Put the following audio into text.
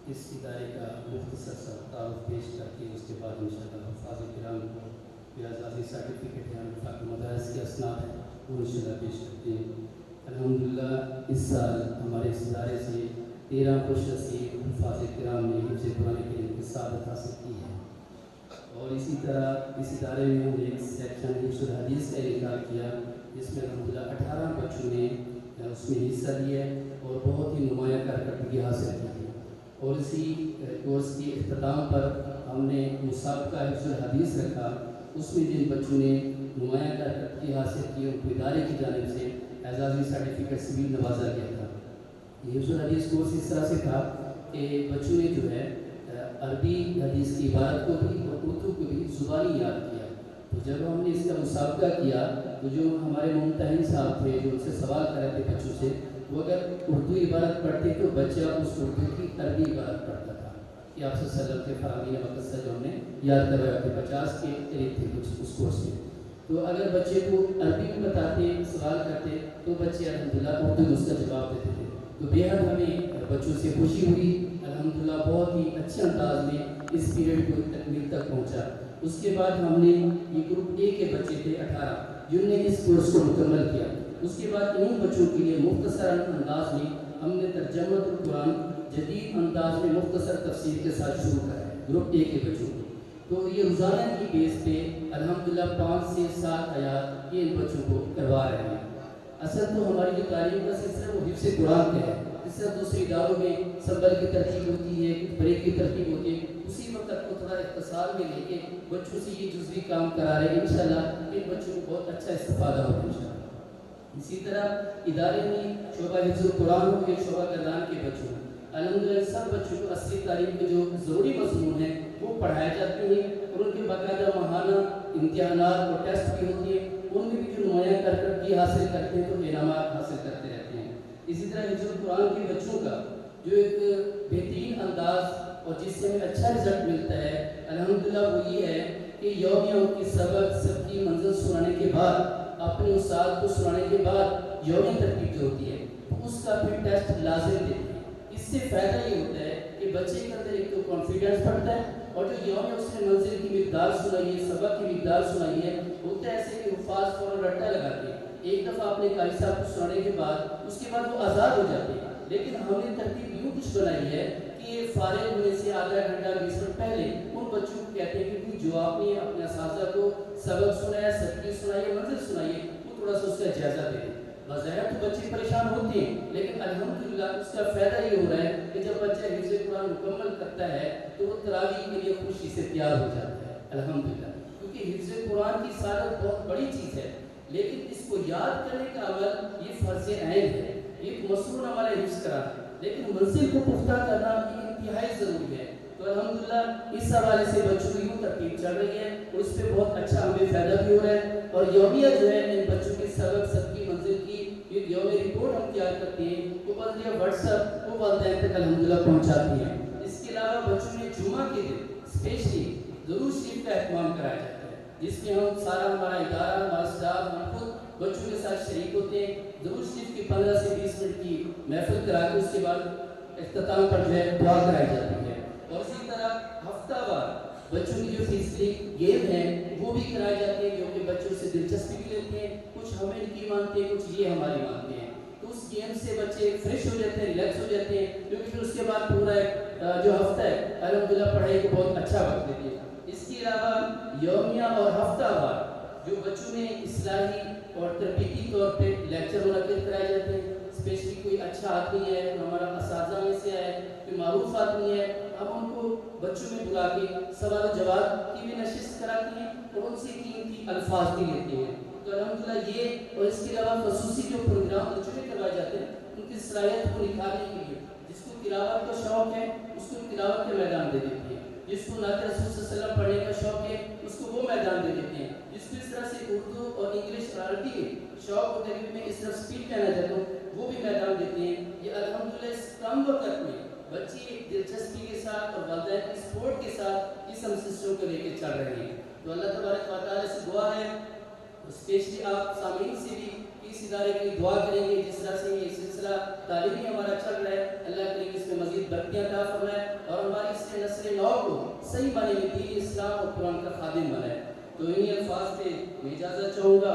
اس ادارے کا مختصر سا تعارف پیش کر کے اس کے بعد انشاءاللہ حفاظ کرام کو جو اعزازی سرٹیفکیٹ ہے وفاقی مدارس کے اسناد ہیں وہ انشاءاللہ پیش کرتے ہیں۔ الحمدللہ اس سال ہمارے اس ادارے سے 13 خوش نصیب حفاظ کرام نے حفظ قرآن کریم کی سعادت حاصل کی ہے، اور اسی طرح اس ادارے میں ہم نے ایک سیکشن حفظ الحدیث کا انعقاد کیا جس میں الحمدللہ 18 بچوں نے اس میں حصہ لیا اور بہت ہی نمایاں کارکردگی حاصل کی ہے۔ اور اسی کورس کے اختتام پر ہم نے مسابقہ حفظ الحدیث رکھا، اس میں جن بچوں نے نمایاں کارکردگی حاصل کی ان کو ادارے کی جانب سے اعزازی سرٹیفکیٹ سے بھی نوازا گیا تھا۔ یہ حفظ الحدیث کورس اس طرح سے تھا کہ بچوں نے جو ہے عربی حدیث کی عبارت کو بھی اور اردو کو بھی زبانی یاد کیا۔ تو جب ہم نے اس کا مسابقہ کیا تو جو ہمارے ممتحن صاحب تھے جو ان سے سوال کر رہے تھے بچوں سے، وہ اگر اردو عبارت پڑھتے تو بچہ اس اردو کی عربی عبارت پڑھتا تھا کہ آپ صلی اللہ علیہ وسلم کے فرامین مقدسہ جو ہم نے یاد کروایا تھے، 50 کے قریب تھے کچھ اس کورس میں۔ تو اگر بچے کو عربی میں بتاتے سوال کرتے تو بچے الحمدللہ اردو میں اس کا جواب دیتے تھے۔ تو بیحد ہمیں بچوں سے خوشی ہوئی، الحمدللہ بہت ہی اچھے انداز میں اس پیریڈ کو تکمیل تک پہنچا۔ اس کے بعد ہم نے یہ گروپ اے کے بچے تھے 18 جن نے اس کورس کو مکمل کیا۔ اس کے بعد ان بچوں کے لیے مختصر انداز میں ہم نے ترجمہ القرآن جدید انداز میں مختصر تفسیر کے ساتھ شروع کرا ہے گروپ اے کے بچوں کو۔ تو یہ روزانہ کی بیس پہ الحمدللہ 5 سے 7 آیات یہ ان بچوں کو کروا رہے ہیں۔ اصل تو ہماری جو تعلیم کا سلسلہ وہ حفظ قرآن کا ہے، اس طرح دوسری اداروں میں سنبل کی ترتیب ہوتی ہے، بریک کی ترتیب ہوتی ہے، اسی وقت کو تھوڑا اختصار میں لے کے بچوں سے یہ جزوی کام کرا رہے ہیں۔ انشاءاللہ ان بچوں کو بہت اچھا استفادہ ہوگا انشاءاللہ۔ اسی طرح ادارے میں شعبہ حفظ القرآن ہو کے شعبہ گردان کے بچوں الحمدللہ سب بچوں کو اصلی تعلیم کے جو ضروری مضمون ہیں وہ پڑھائے جاتے ہیں، اور ان کے باقاعدہ ماہانہ امتحانات اور ٹیسٹ بھی ہوتی ہیں، ان میں بھی جو نمایاں کارکردگی حاصل کرتے ہیں تو انعامات حاصل کرتے رہتے ہیں۔ اسی طرح حفظ القرآن کے بچوں کا جو ایک بہترین انداز اور جس سے ہمیں اچھا رزلٹ ملتا ہے الحمدللہ وہ یہ ہے کہ یومیہ ان کی سبق سب کی منزل سنانے کے بعد اپنے استاد کو سنانے کے بعد یومی ترتیب جو ہوتی ہے اس کا پھر ٹیسٹ لازم دیتے ہیں۔ اس سے فائدہ یہ ہوتا ہے کہ بچے کے اندر ایک تو کانفیڈنس بڑھتا ہے، اور جو یوم اس نے منزل کی مقدار سنائی ہے، سبق کی مقدار سنائی ہے، ہوتا ہے ایسے کہ حفاظ فوراً رٹا لگاتے ہیں۔ ایک دفعہ اپنے قاری صاحب کو سنانے کے بعد اس کے بعد وہ آزاد ہو جاتے ہیں، لیکن ہم نے ترتیب یوں کچھ بنائی ہے کہ یہ فارغ ہونے سے آدھا گھنٹہ 20 منٹ پہلے ان بچوں کو کہتے ہیں کہ جو آپ نے اپنے اساتذہ کو سبق سنایا، سبقی سنائی، منزل سنائی ہے، وہ تھوڑا سا اس کا جائزہ دے دیں۔ بظاہر تو بچے پریشان ہوتے ہیں، لیکن الحمدللہ اس کا فائدہ یہ ہو رہا ہے کہ جب بچہ حفظ قرآن مکمل کرتا ہے تو وہ تراویح کے لیے خوشی سے تیار ہو جاتا ہے الحمدللہ، کیونکہ حفظ قرآن کی سعادت بہت بڑی چیز ہے، لیکن اس کو یاد کرنے کا عمل یہ فرض عین ہے، ایک مصنون عمل ہے حفظ قرآن، لیکن منزل کو پختہ کرنا یہ انتہائی ضروری ہے۔ تو الحمدللہ اس حوالے سے بچوں کی یوں ترتیب چل رہی ہے اور اس پہ بہت اچھا ہمیں فائدہ بھی ہو رہا ہے، اور یومیہ جو ہے ان بچوں کے سبق سب کی منزل کی ایک یومی رپورٹ ہم تیار کرتے ہیں، وہ بلدیہ واٹس ایپ وہ والدین تک الحمدللہ پہنچاتی ہیں۔ اس کے علاوہ بچوں میں جمعہ کے دن اسپیشلی ضرور شریف کا اہتمام کرایا جاتا ہے، جس میں ہم سارا ہمارا ادارہ، ہمارا اسٹاف، ہم خود بچوں کے ساتھ شریک ہوتے ہیں۔ ضرور شریف کی 15 سے 20 منٹ کی محفل کرا کے اس کے بعد اختتام پر جو ہے دعا کرائی جاتی ہے، اور اسی طرح ہفتہ وار بچوں کی جو فزیکلی گیم ہیں وہ بھی کرائے جاتے ہیں، جو کہ بچوں سے دلچسپی بھی لیتے ہیں، کچھ ہمیں ان کی مانتے ہیں، کچھ یہ ہماری مانتے ہیں، تو اس گیم سے بچے فریش ہو جاتے ہیں، ریلیکس ہو جاتے ہیں، کیونکہ پھر اس کے بعد پورا جو ہفتہ ہے الحمدللہ پڑھائی کو بہت اچھا وقت دیتے ہیں۔ اس کے علاوہ یومیہ اور ہفتہ وار جو بچوں میں اصلاحی اور تربیتی طور پہ لیکچر منعقد کرائے جاتے ہیں، اسپیشلی کوئی اچھا آدمی ہے ہمارا اساتذہ میں سے ہے، کوئی معروف آدمی ہے، ہم ان کو بچوں میں بلا کے سوال و جواب کی بھی نشست کراتے ہیں اور ان سے قیمتی الفاظ بھی لیتے ہیں۔ تو الحمدللہ یہ اور اس کے علاوہ خصوصی جو پروگرام بچوں میں کروائے جاتے ہیں ان کی صلاحیت کو نکھارنے کے لیے جس کو تلاوت کا شوق ہے اس کو تلاوت کے میدان دے دیتے ہیں، جس کو نعت رسول صلی اللہ علیہ وسلم پڑھنے کا شوق ہے اس کو وہ میدان دے دیتے ہیں، جس کو اس طرح سے اردو اور انگلش اور عربی کے شوق ہوتا ہے کہ میں اس طرح اسپیڈ کہنا چاہتا ہوں وہ بھی میدان دیتے ہیں۔ یہ الحمدللہ اس کم وقت میں بچے دلچسپی کے ساتھ اور والدین کی سپورٹ کے ساتھ اس ہم سسٹم کو لے کے چل رہے ہیں۔ تو اللہ تبارک و تعالیٰ سے دعا ہے، اسپیشلی آپ سامعین سے بھی اس ادارے کی دعا کریں گے، جس طرح سے یہ سلسلہ تعلیمی ہمارا چل رہا ہے اللہ کریم اس میں مزید برکت ترقیاں عطا فرمائے اور ہماری اس نسل نو کو صحیح معنی میں دین اسلام اور قرآن کا خادم بنائے۔ تو انہی الفاظ پہ میں اجازت چاہوں گا۔